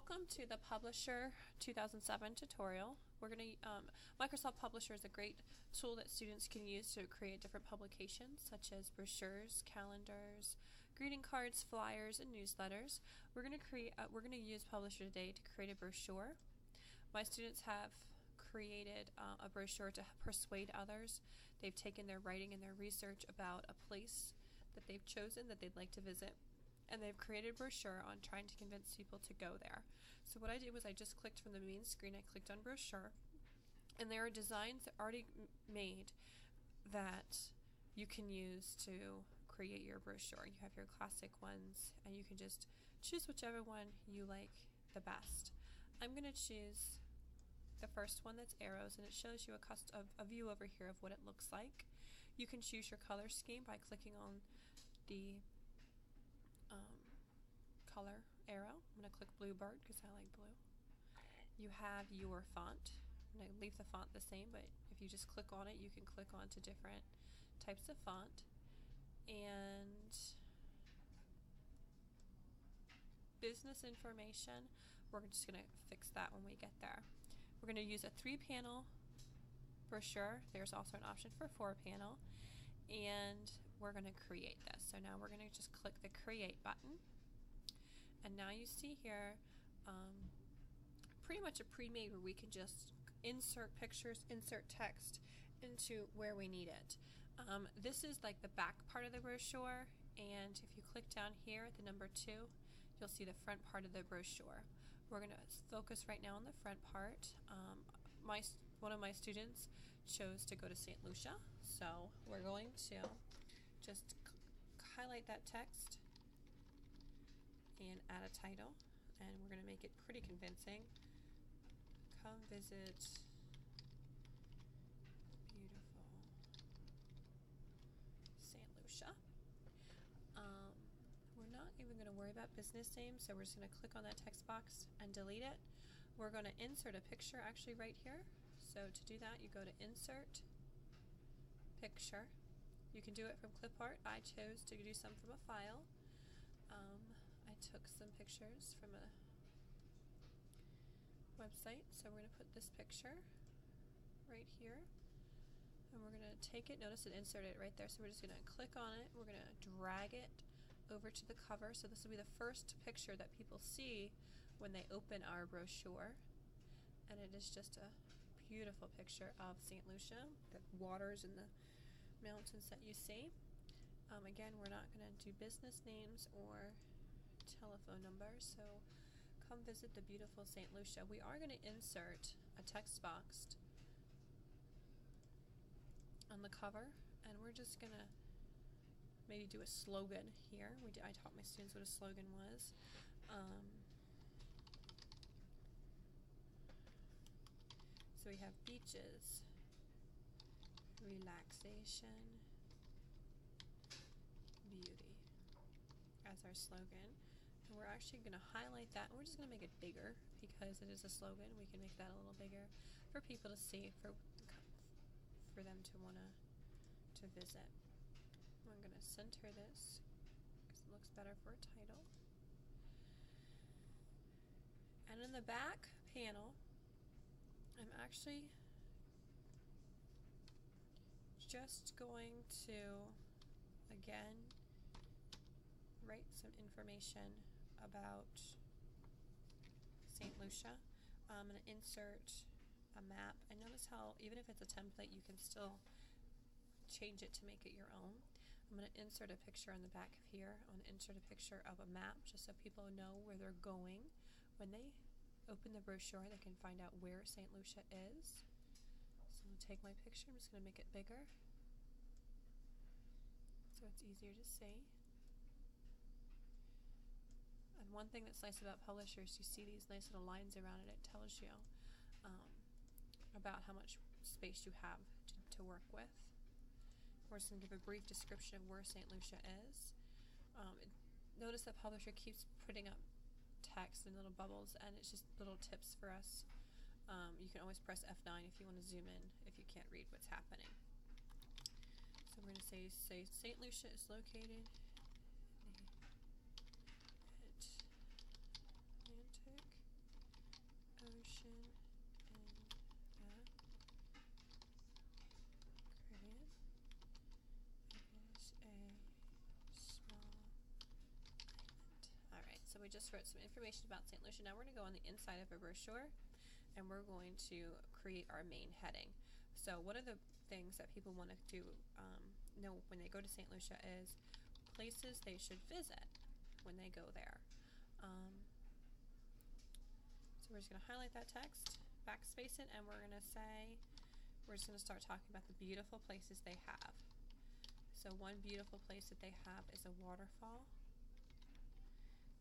Welcome to the Publisher 2007 tutorial. We're going to Microsoft Publisher is a great tool that students can use to create different publications such as brochures, calendars, greeting cards, flyers, and newsletters. We're going to use Publisher today to create a brochure. My students have created a brochure to persuade others. They've taken their writing and their research about a place that they've chosen that they'd like to visit, and they've created a brochure on trying to convince people to go there. So what I did was I just clicked from the main screen, I clicked on brochure, and there are designs already made that you can use to create your brochure. You have your classic ones, and you can just choose whichever one you like the best. I'm going to choose the first one that's arrows, and it shows you a view over here of what it looks like. You can choose your color scheme by clicking on the color arrow. I'm going to click Bluebird because I like blue. You have your font. I'm going to leave the font the same, but if you just click on it, you can click on to different types of font. And business information, we're just going to fix that when we get there. We're going to use a 3-panel brochure. There's also an option for 4-panel. And we're going to create this. So now we're going to just click the Create button. And now you see here pretty much a pre-made where we can just insert pictures, insert text into where we need it. This is like the back part of the brochure, and if you click down here at the number 2, you'll see the front part of the brochure. We're going to focus right now on the front part. One of my students chose to go to St. Lucia, so we're going to just highlight that text and add a title, and we're going to make it pretty convincing. Come visit beautiful St. Lucia. We're not even going to worry about business names, so we're just going to click on that text box and delete it. We're going to insert a picture actually right here. So to do that, you go to Insert, Picture. You can do it from clip art. I chose to do some from a file. I took some pictures from a website, so we're going to put this picture right here, and we're going to take it. Notice it inserted it right there, so we're just going to click on it. We're going to drag it over to the cover, so this will be the first picture that people see when they open our brochure, and it is just a beautiful picture of St. Lucia, the waters and the mountains that you see. Again, we're not going to do business names or telephone numbers, so come visit the beautiful St. Lucia. We are going to insert a text box on the cover, and we're just going to maybe do a slogan here. I taught my students what a slogan was. So we have beaches, relaxation, beauty as our slogan. And we're actually going to highlight that, and we're just going to make it bigger because it is a slogan. We can make that a little bigger for people to see, for them to want to visit. I'm going to center this because it looks better for a title. And in the back panel, I'm actually just going to, again, write some information about St. Lucia. I'm going to insert a map, and notice how even if it's a template, you can still change it to make it your own. I'm going to insert a picture on the back of here. I'm going to insert a picture of a map just so people know where they're going. When they open the brochure, they can find out where St. Lucia is. So I'm going to take my picture, I'm just going to make it bigger so it's easier to see. And one thing that's nice about Publishers, you see these nice little lines around it. It tells you about how much space you have to work with. We're just going to give a brief description of where St. Lucia is. Notice that Publisher keeps putting up text in little bubbles, and it's just little tips for us. You can always press F9 if you want to zoom in if you can't read what's happening. So we're going to say St. Lucia is located at Atlantic we just wrote some information about St. Lucia. Now we're going to go on the inside of a brochure, and we're going to create our main heading. So one of the things that people want to do know when they go to St. Lucia is places they should visit when they go there. So we're just going to highlight that text, backspace it, and we're going to say, we're just going to start talking about the beautiful places they have. So one beautiful place that they have is a waterfall.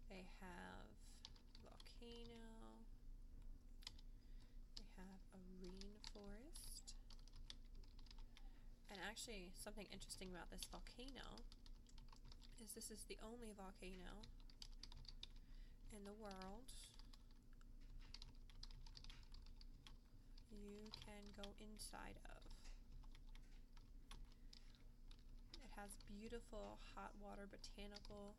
They have a volcano. They have a rainforest. And actually, something interesting about this volcano is this is the only volcano in the world you can go inside of. It has beautiful hot water botanical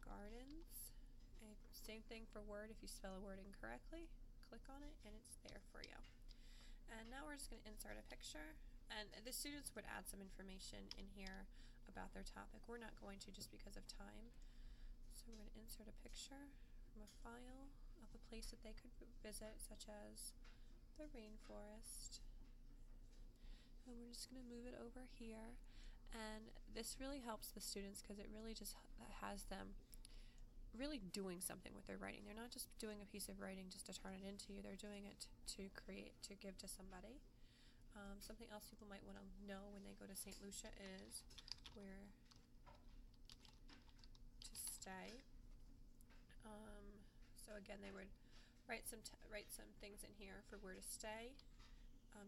gardens. And same thing for word. If you spell a word incorrectly, click on it and it's there for you. And now we're just going to insert a picture, and the students would add some information in here about their topic. We're not going to just because of time. So we're going to insert a picture from a file of a place that they could visit, such as the rainforest. And we're just going to move it over here. And this really helps the students because it really just has them really doing something with their writing. They're not just doing a piece of writing just to turn it into you. They're doing it to create, to give to somebody. Something else people might want to know when they go to St. Lucia is where to stay. So again, they would write some things in here for where to stay,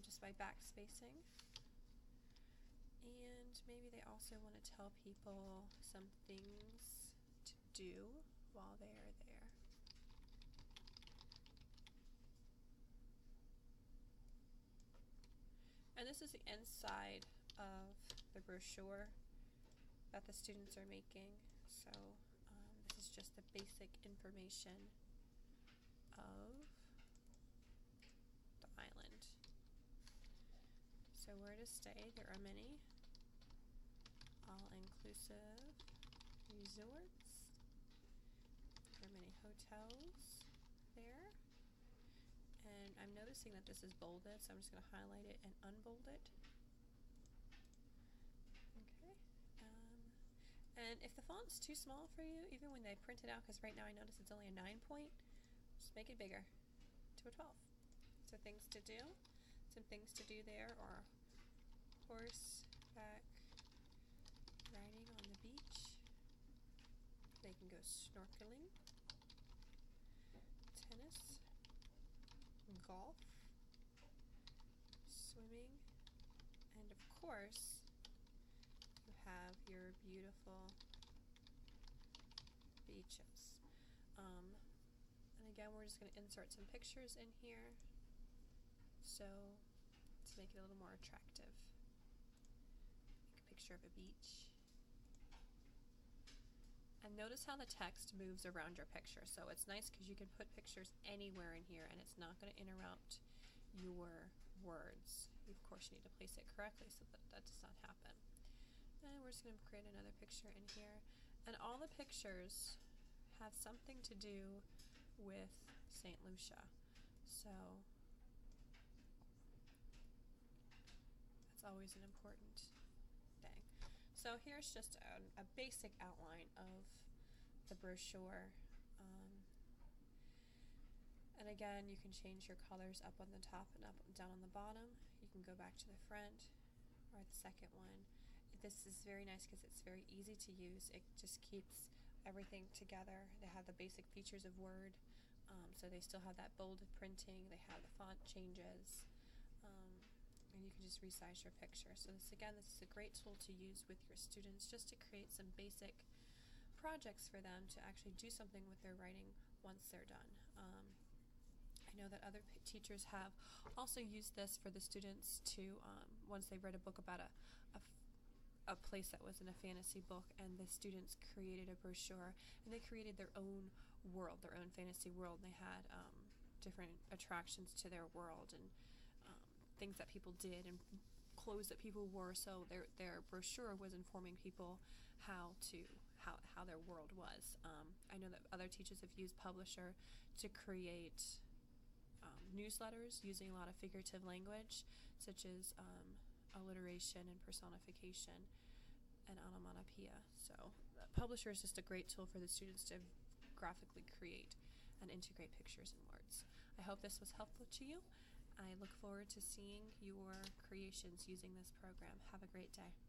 just by backspacing. And maybe they also want to tell people some things to do while they are there. And this is the inside of the brochure that the students are making. So this is just the basic information of the island. So where to stay, there are many all-inclusive resorts. There are many hotels there. And I'm noticing that this is bolded, so I'm just going to highlight it and unbold it. Okay. And if the font's too small for you, even when they print it out, because right now I notice it's only a 9 point, just make it bigger to a 12. So things to do. Some things to do there are horseback riding on the beach. They can go snorkeling, tennis, golf, swimming, and of course you have your beautiful beaches. And again, we're just going to insert some pictures in here so to make it a little more attractive. Make a picture of a beach. And notice how the text moves around your picture. So it's nice because you can put pictures anywhere in here and it's not going to interrupt your words. You of course need to place it correctly so that that does not happen. And we're just going to create another picture in here. And all the pictures have something to do with St. Lucia. So that's always an important thing. So here's just a basic outline of the brochure. And again, you can change your colors up on the top and up and down on the bottom. You can go back to the front or the second one. This is very nice because it's very easy to use. It just keeps everything together. They have the basic features of Word, so they still have that bolded printing. They have the font changes, and you can just resize your picture. So this is a great tool to use with your students just to create some basic projects for them to actually do something with their writing once they're done. I know that other teachers have also used this for the students to, once they read a book about a place that was in a fantasy book, and the students created a brochure, and they created their own world, their own fantasy world. And they had different attractions to their world and things that people did and clothes that people wore. So their brochure was informing people how how their world was. I know that other teachers have used Publisher to create newsletters using a lot of figurative language, such as alliteration and personification and onomatopoeia. So Publisher is just a great tool for the students to graphically create and integrate pictures and words. I hope this was helpful to you. I look forward to seeing your creations using this program. Have a great day.